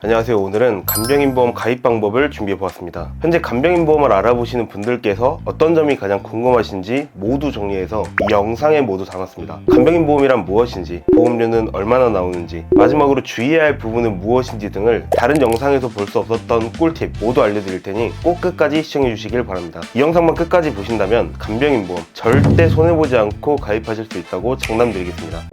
안녕하세요. 오늘은 간병인보험 가입 방법을 준비해 보았습니다. 현재 간병인보험을 알아보시는 분들께서 어떤 점이 가장 궁금하신지 모두 정리해서 이 영상에 모두 담았습니다. 간병인보험이란 무엇인지, 보험료는 얼마나 나오는지, 마지막으로 주의해야 할 부분은 무엇인지 등을 다른 영상에서 볼 수 없었던 꿀팁 모두 알려드릴 테니 꼭 끝까지 시청해 주시길 바랍니다. 이 영상만 끝까지 보신다면 간병인보험 절대 손해보지 않고 가입하실 수 있다고 장담드리겠습니다.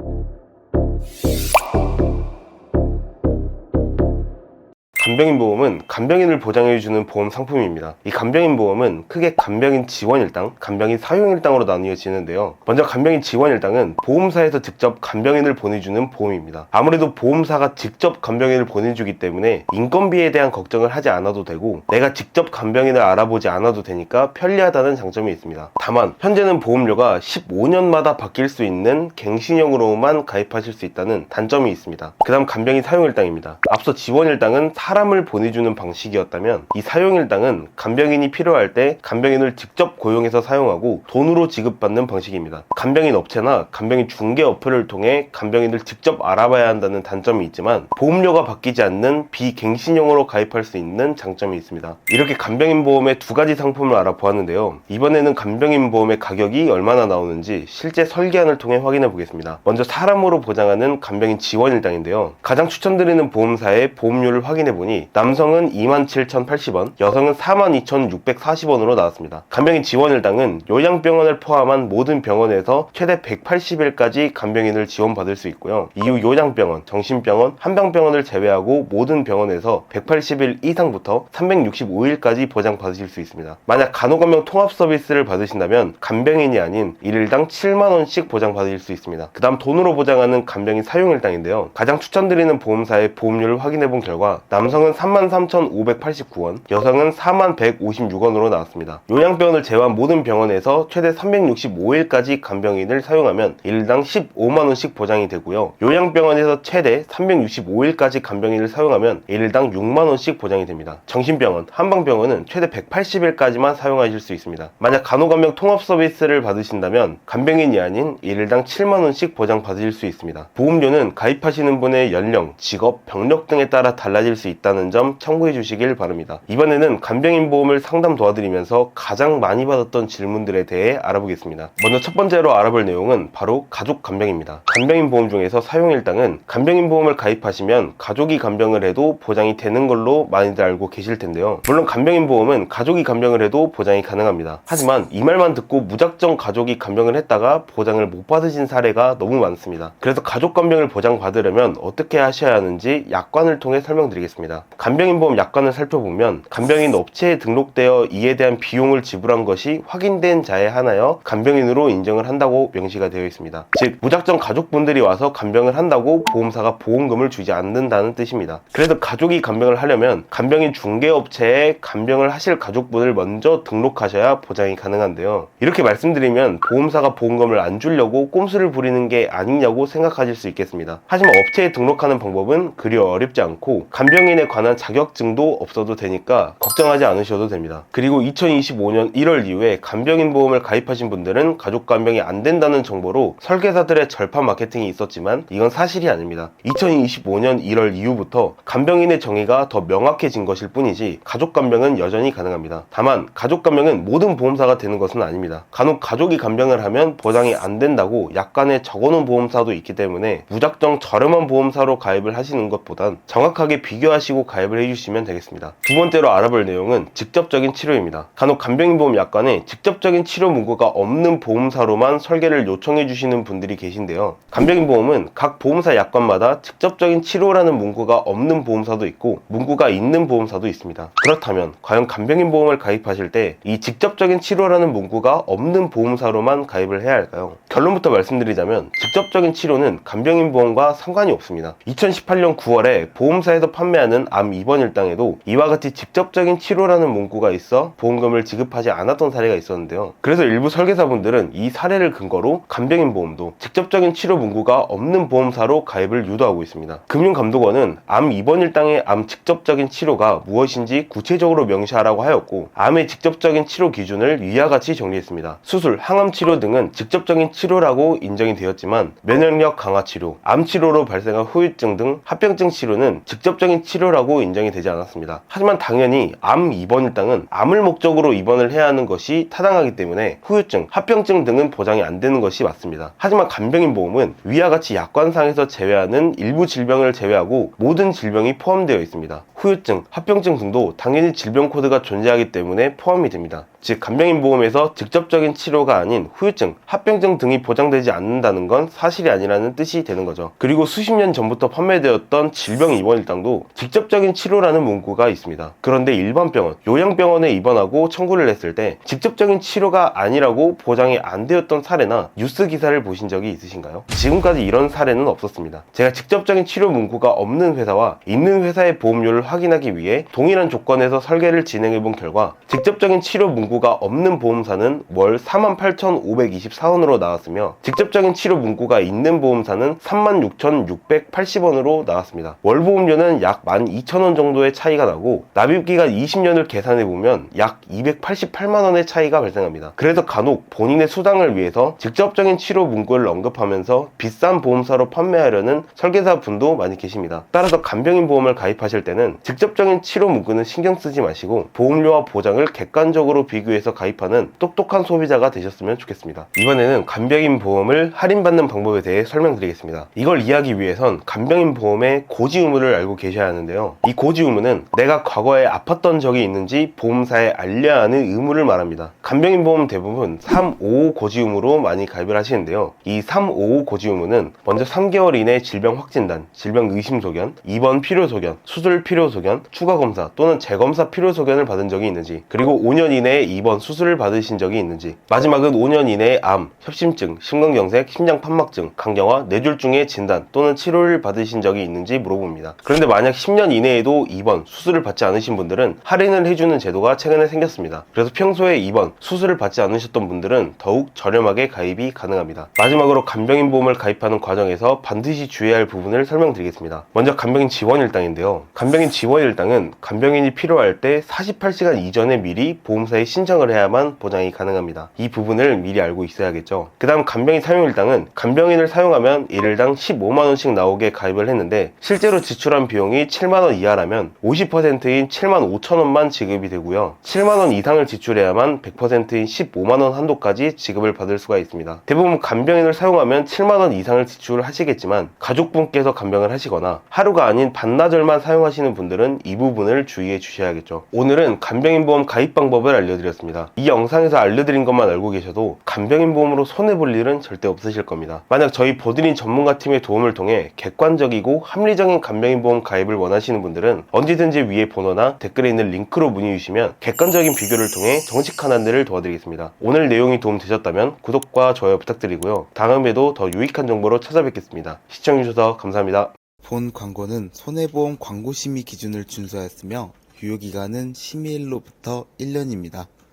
간병인보험은 간병인을 보장해주는 보험 상품입니다. 이 간병인보험은 크게 간병인 지원일당, 간병인 사용일당으로 나뉘어지는데요. 먼저 간병인 지원일당은 보험사에서 직접 간병인을 보내주는 보험입니다. 아무래도 보험사가 직접 간병인을 보내주기 때문에 인건비에 대한 걱정을 하지 않아도 되고 내가 직접 간병인을 알아보지 않아도 되니까 편리하다는 장점이 있습니다. 다만 현재는 보험료가 15년마다 바뀔 수 있는 갱신형으로만 가입하실 수 있다는 단점이 있습니다. 그 다음 간병인 사용일당입니다. 앞서 지원일당은 사람을 보내주는 방식이었다면 이 사용일당은 간병인이 필요할 때 간병인을 직접 고용해서 사용하고 돈으로 지급받는 방식입니다. 간병인 업체나 간병인 중개 어플을 통해 간병인을 직접 알아봐야 한다는 단점이 있지만 보험료가 바뀌지 않는 비갱신형으로 가입할 수 있는 장점이 있습니다. 이렇게 간병인 보험의 두 가지 상품을 알아보았는데요. 이번에는 간병인 보험의 가격이 얼마나 나오는지 실제 설계안을 통해 확인해 보겠습니다. 먼저 사람으로 보장하는 간병인 지원일당인데요. 가장 추천드리는 보험사의 보험료를 확인해 보니 남성은 27,080원, 여성은 42,640원으로 나왔습니다. 간병인 지원일당은 요양병원을 포함한 모든 병원에서 최대 180일까지 간병인을 지원받을 수 있고요. 이후 요양병원, 정신병원, 한방병원을 제외하고 모든 병원에서 180일 이상부터 365일까지 보장받으실 수 있습니다. 만약 간호간병 통합 서비스를 받으신다면 간병인이 아닌 1일당 7만원씩 보장받으실 수 있습니다. 그 다음 돈으로 보장하는 간병인 사용일당인데요. 가장 추천드리는 보험사의 보험료를 확인해 본 결과 남성은 33,589원, 여성은 4156원으로 나왔습니다. 요양병원을 제외한 모든 병원에서 최대 365일까지 간병인을 사용하면 1일당 15만원씩 보장이 되고요. 요양병원에서 최대 365일까지 간병인을 사용하면 1일당 6만원씩 보장이 됩니다. 정신병원, 한방병원은 최대 180일까지만 사용하실 수 있습니다. 만약 간호간병 통합 서비스를 받으신다면 간병인이 아닌 1일당 7만원씩 보장받으실 수 있습니다. 보험료는 가입하시는 분의 연령, 직업, 병력 등에 따라 달라질 수 있다는 점 참고해 주시길 바랍니다. 이번에는 간병인 보험을 상담 도와드리면서 가장 많이 받았던 질문들에 대해 알아보겠습니다. 먼저 첫 번째로 알아볼 내용은 바로 가족 간병입니다. 간병인 보험 중에서 사용일당은 간병인 보험을 가입하시면 가족이 간병을 해도 보장이 되는 걸로 많이들 알고 계실 텐데요. 물론 간병인 보험은 가족이 간병을 해도 보장이 가능합니다. 하지만 이 말만 듣고 무작정 가족이 간병을 했다가 보장을 못 받으신 사례가 너무 많습니다. 그래서 가족 간병을 보장받으려면 어떻게 하셔야 하는지 약관을 통해 설명드리겠습니다. 간병인보험 약관을 살펴보면 간병인 업체에 등록되어 이에 대한 비용을 지불한 것이 확인된 자에 한하여 간병인으로 인정을 한다고 명시가 되어 있습니다. 즉 무작정 가족분들이 와서 간병을 한다고 보험사가 보험금을 주지 않는다는 뜻입니다. 그래서 가족이 간병을 하려면 간병인 중개업체에 간병을 하실 가족분을 먼저 등록하셔야 보장이 가능한데요. 이렇게 말씀드리면 보험사가 보험금을 안 주려고 꼼수를 부리는 게 아니냐고 생각하실 수 있겠습니다. 하지만 업체에 등록하는 방법은 그리 어렵지 않고 간병인에 관한 자격증도 없어도 되니까 걱정하지 않으셔도 됩니다. 그리고 2025년 1월 이후에 간병인 보험을 가입하신 분들은 가족 간병이 안 된다는 정보로 설계사들의 절판 마케팅이 있었지만 이건 사실이 아닙니다. 2025년 1월 이후부터 간병인의 정의가 더 명확해진 것일 뿐이지 가족 간병은 여전히 가능합니다. 다만 가족 간병은 모든 보험사가 되는 것은 아닙니다. 간혹 가족이 간병을 하면 보장이 안 된다고 약관에 적어놓은 보험사도 있기 때문에 무작정 저렴한 보험사로 가입을 하시는 것보단 정확하게 비교하시고 가입을 해주시면 되겠습니다. 두 번째로 알아볼 내용은 직접적인 치료입니다. 간혹 간병인보험 약관에 직접적인 치료 문구가 없는 보험사로만 설계를 요청해 주시는 분들이 계신데요. 간병인보험은 각 보험사 약관마다 직접적인 치료라는 문구가 없는 보험사도 있고 문구가 있는 보험사도 있습니다. 그렇다면 과연 간병인보험을 가입하실 때 이 직접적인 치료라는 문구가 없는 보험사로만 가입을 해야 할까요? 결론부터 말씀드리자면 직접적인 치료는 간병인보험과 상관이 없습니다. 2018년 9월에 보험사에서 판매하는 암 입원 일당에도 이와 같이 직접적인 치료라는 문구가 있어 보험금을 지급하지 않았던 사례가 있었는데요. 그래서 일부 설계사분들은 이 사례를 근거로 간병인 보험도 직접적인 치료 문구가 없는 보험사로 가입을 유도하고 있습니다. 금융감독원은 암 입원 일당의 암 직접적인 치료가 무엇인지 구체적으로 명시하라고 하였고 암의 직접적인 치료 기준을 위와 같이 정리했습니다. 수술, 항암 치료 등은 직접적인 치료 치료라고 인정이 되었지만 면역력 강화 치료, 암 치료로 발생한 후유증 등 합병증 치료는 직접적인 치료라고 인정이 되지 않았습니다. 하지만 당연히 암 입원일당은 암을 목적으로 입원을 해야 하는 것이 타당하기 때문에 후유증, 합병증 등은 보장이 안 되는 것이 맞습니다. 하지만 간병인 보험은 위와 같이 약관상에서 제외하는 일부 질병을 제외하고 모든 질병이 포함되어 있습니다. 후유증, 합병증 등도 당연히 질병 코드가 존재하기 때문에 포함이 됩니다. 즉 간병인 보험에서 직접적인 치료가 아닌 후유증, 합병증 등이 보장되지 않는다는 건 사실이 아니라는 뜻이 되는 거죠. 그리고 수십 년 전부터 판매되었던 질병 입원일당도 직접적인 치료라는 문구가 있습니다. 그런데 일반 병원, 요양병원에 입원하고 청구를 했을 때 직접적인 치료가 아니라고 보장이 안 되었던 사례나 뉴스 기사를 보신 적이 있으신가요? 지금까지 이런 사례는 없었습니다. 제가 직접적인 치료 문구가 없는 회사와 있는 회사의 보험료를 확인하기 위해 동일한 조건에서 설계를 진행해 본 결과 직접적인 치료 문구가 없는 보험사는 월 48,524원으로 나왔으며 직접적인 치료 문구가 있는 보험사는 36,680원으로 나왔습니다. 월 보험료는 약 12,000원 정도의 차이가 나고 납입기간 20년을 계산해보면 약 288만원의 차이가 발생합니다. 그래서 간혹 본인의 수당을 위해서 직접적인 치료 문구를 언급하면서 비싼 보험사로 판매하려는 설계사 분도 많이 계십니다. 따라서 간병인 보험을 가입하실 때는 직접적인 치료 문구는 신경 쓰지 마시고 보험료와 보장을 객관적으로 비교해서 가입하는 똑똑한 소비자가 되셨으면 좋겠습니다. 이번에는 간병인 보험을 할인받는 방법에 대해 설명드리겠습니다. 이걸 이해하기 위해선 간병인 보험의 고지 의무를 알고 계셔야 하는데요. 이 고지 의무는 내가 과거에 아팠던 적이 있는지 보험사에 알려야 하는 의무를 말합니다. 간병인 보험 대부분 355 고지 의무로 많이 가입을 하시는데요. 이 355 고지 의무는 먼저 3개월 이내 질병 확진단, 질병 의심 소견, 입원 필요 소견, 수술 필요 소견, 추가 검사 또는 재검사 필요 소견을 받은 적이 있는지, 그리고 5년 이내에 입원 수술을 받으신 적이 있는지, 마지막은 5년 이내에 암, 협심증, 심근경색, 심장판막증, 간경화, 뇌졸중의 진단 또는 치료를 받으신 적이 있는지 물어봅니다. 그런데 만약 10년 이내에도 입원, 수술을 받지 않으신 분들은 할인을 해주는 제도가 최근에 생겼습니다. 그래서 평소에 입원, 수술을 받지 않으셨던 분들은 더욱 저렴하게 가입이 가능합니다. 마지막으로 간병인 보험을 가입하는 과정에서 반드시 주의해야 할 부분을 설명드리겠습니다. 먼저 간병인 지원일당인데요. 간병인 지원일당은 간병인이 필요할 때 48시간 이전에 미리 보험사에 신청을 해야만 보장이 가능합니다. 이 부분을 미리 알고 있어야겠죠. 그 다음 간병인 사용일당은 간병인을 사용하면 1일당 15만원씩 나오게 가입을 했는데 실제로 지출한 비용이 7만원 이하라면 50%인 7만 5천원만 지급이 되고요. 7만원 이상을 지출해야만 100%인 15만원 한도까지 지급을 받을 수가 있습니다. 대부분 간병인을 사용하면 7만원 이상을 지출을 하시겠지만 가족분께서 간병을 하시거나 하루가 아닌 반나절만 사용하시는 분들은 이 부분을 주의해 주셔야겠죠. 오늘은 간병인 보험 가입 방법을 알려드렸습니다. 이 영상에서 알려드린 것만 알고 계셔도 간병인 보험으로 손해볼 일은 절대 없으실 겁니다. 만약 저희 보드린 전문가팀의 도움을 통해 객관적이고 합리적인 간병인 보험 가입을 원하시는 분들은 언제든지 위에 번호나 댓글에 있는 링크로 문의 주시면 객관적인 비교를 통해 정직한 안내를 도와드리겠습니다. 오늘 내용이 도움되셨다면 구독과 좋아요 부탁드리고요. 다음에도 더 유익한 정보로 찾아뵙겠습니다. 시청해주셔서 감사합니다. 본 광고는 손해보험 광고심의 기준을 준수하였으며 유효기간은 심의일로부터 1년입니다.